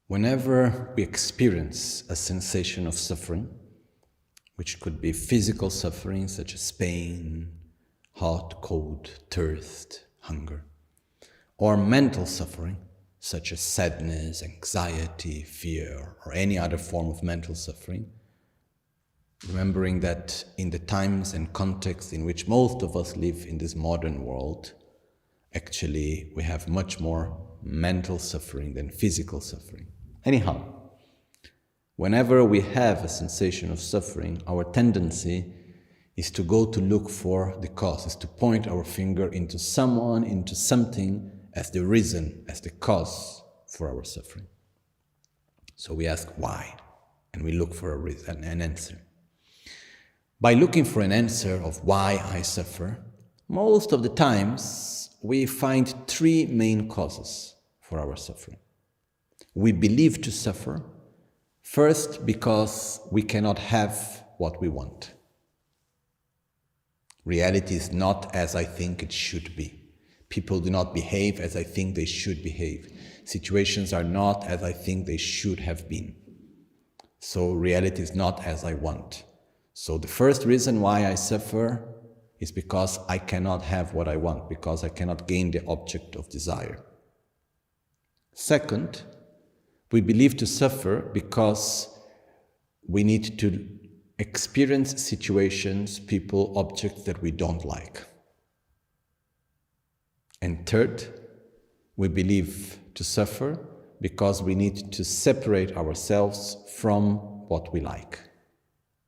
Whenever we experience a sensation of suffering, which could be physical suffering such as pain, hot, cold, thirst, hunger, or mental suffering such as sadness, anxiety, fear, or any other form of mental suffering, remembering that in the times and context in which most of us live in this modern world, actually we have much more mental suffering than physical suffering. Anyhow, whenever we have a sensation of suffering, our tendency is to go to look for the cause, is to point our finger into someone, into something as the reason, as the cause for our suffering. So we ask why, and we look for a reason, an answer. By looking for an answer of why I suffer, most of the times we find three main causes for our suffering. We believe to suffer, first because we cannot have what we want. Reality is not as I think it should be. People do not behave as I think they should behave. Situations are not as I think they should have been. So reality is not as I want. So the first reason why I suffer is because I cannot have what I want, because I cannot gain the object of desire. Second, we believe to suffer because we need to experience situations, people, objects that we don't like. And third, we believe to suffer because we need to separate ourselves from what we like.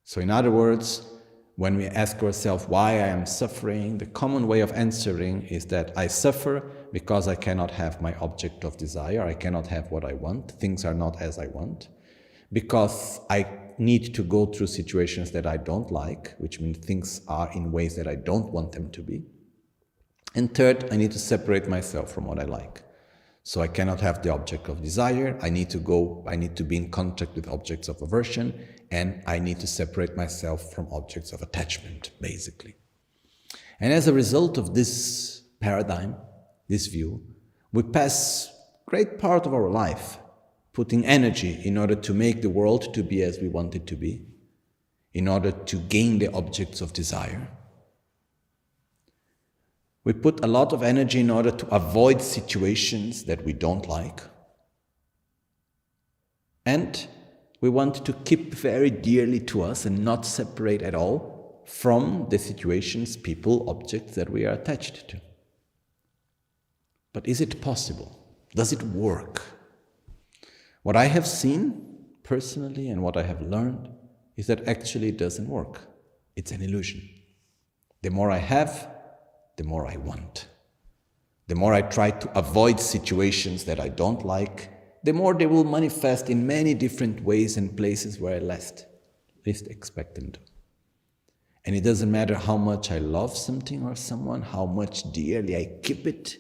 So in other words, when we ask ourselves why I am suffering, the common way of answering is that I suffer because I cannot have my object of desire, I cannot have what I want, things are not as I want, because I need to go through situations that I don't like, which means things are in ways that I don't want them to be. And third, I need to separate myself from what I like. So I cannot have the object of desire, I need to be in contact with objects of aversion, and I need to separate myself from objects of attachment, basically. And as a result of this paradigm, this view, we pass great part of our life putting energy in order to make the world to be as we want it to be, in order to gain the objects of desire. We put a lot of energy in order to avoid situations that we don't like. And we want to keep very dearly to us and not separate at all from the situations, people, objects that we are attached to. But is it possible? Does it work? What I have seen personally and what I have learned is that actually it doesn't work. It's an illusion. The more I have, the more I want. The more I try to avoid situations that I don't like, the more they will manifest in many different ways and places where I least expect them to. And it doesn't matter how much I love something or someone, how much dearly I keep it,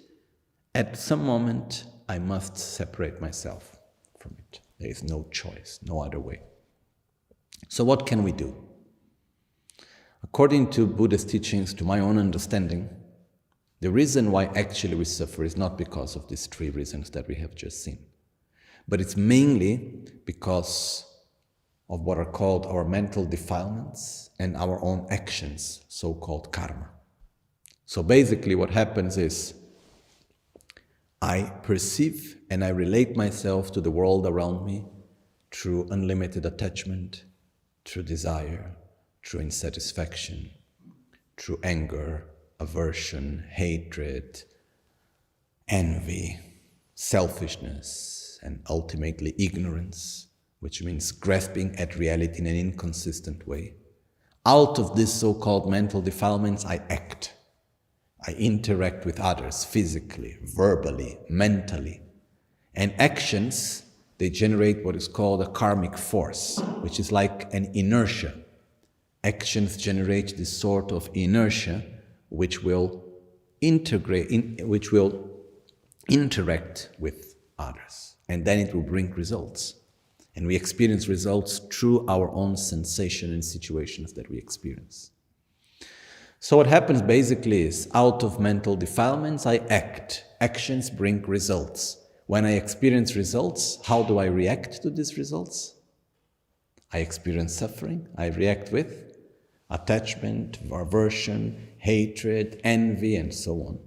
at some moment I must separate myself from it. There is no choice, no other way. So what can we do? According to Buddhist teachings, to my own understanding, the reason why actually we suffer is not because of these three reasons that we have just seen, but it's mainly because of what are called our mental defilements and our own actions, so-called karma. So basically what happens is I perceive and I relate myself to the world around me through unlimited attachment, through desire, through insatisfaction, through anger, aversion, hatred, envy, selfishness, and ultimately ignorance, which means grasping at reality in an inconsistent way. Out of these so-called mental defilements, I act. I interact with others physically, verbally, mentally. And actions, they generate what is called a karmic force, which is like an inertia. Actions generate this sort of inertia which will interact with others. And then it will bring results. And we experience results through our own sensation and situations that we experience. So what happens basically is, out of mental defilements, I act. Actions bring results. when I experience results, how do I react to these results? I experience suffering. I react with attachment, aversion, hatred, envy, and so on,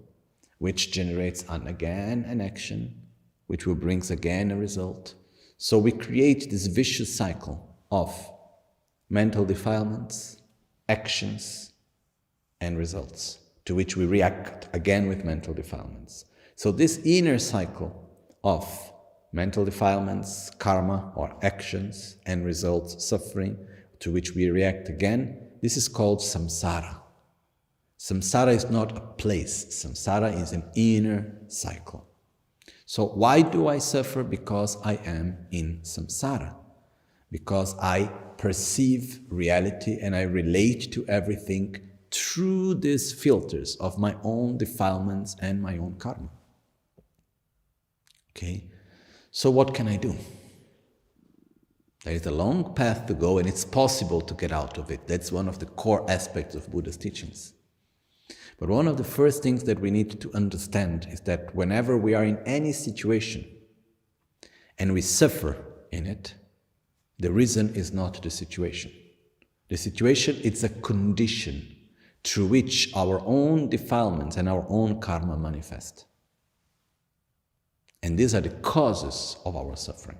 which generates again an action, which will bring again a result. So we create this vicious cycle of mental defilements, actions, and results, to which we react again with mental defilements. So this inner cycle of mental defilements, karma or actions, and results, suffering, to which we react again, this is called samsara. Samsara is not a place. Samsara is an inner cycle. So why do I suffer? Because I am in samsara. Because I perceive reality and I relate to everything through these filters of my own defilements and my own karma. Okay? So what can I do? There is a long path to go and it's possible to get out of it. That's one of the core aspects of Buddha's teachings. But one of the first things that we need to understand is that whenever we are in any situation and we suffer in it, the reason is not the situation. The situation is a condition through which our own defilements and our own karma manifest. And these are the causes of our suffering.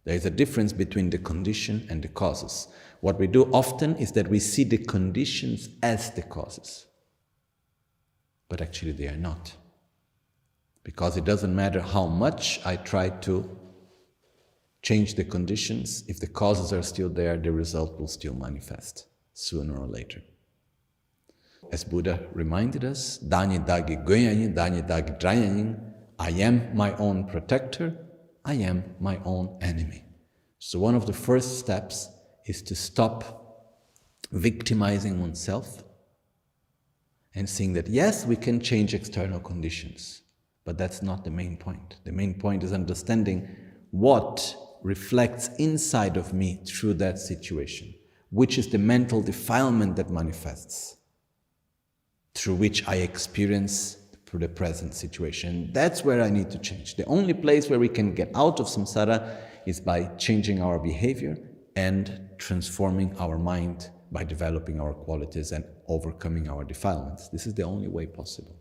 There is a difference between the condition and the causes. What we do often is that we see the conditions as the causes. But actually they are not. Because it doesn't matter how much I try to change the conditions, if the causes are still there, the result will still manifest sooner or later. As Buddha reminded us, Dani Dagi Goyanyin, Dani Dagi Drayanyin, I am my own protector, I am my own enemy. So one of the first steps is to stop victimizing oneself and seeing that yes, we can change external conditions, but that's not the main point. The main point is understanding what reflects inside of me through that situation, which is the mental defilement that manifests, through which I experience the present situation. That's where I need to change. The only place where we can get out of samsara is by changing our behavior and transforming our mind by developing our qualities and overcoming our defilements. This is the only way possible.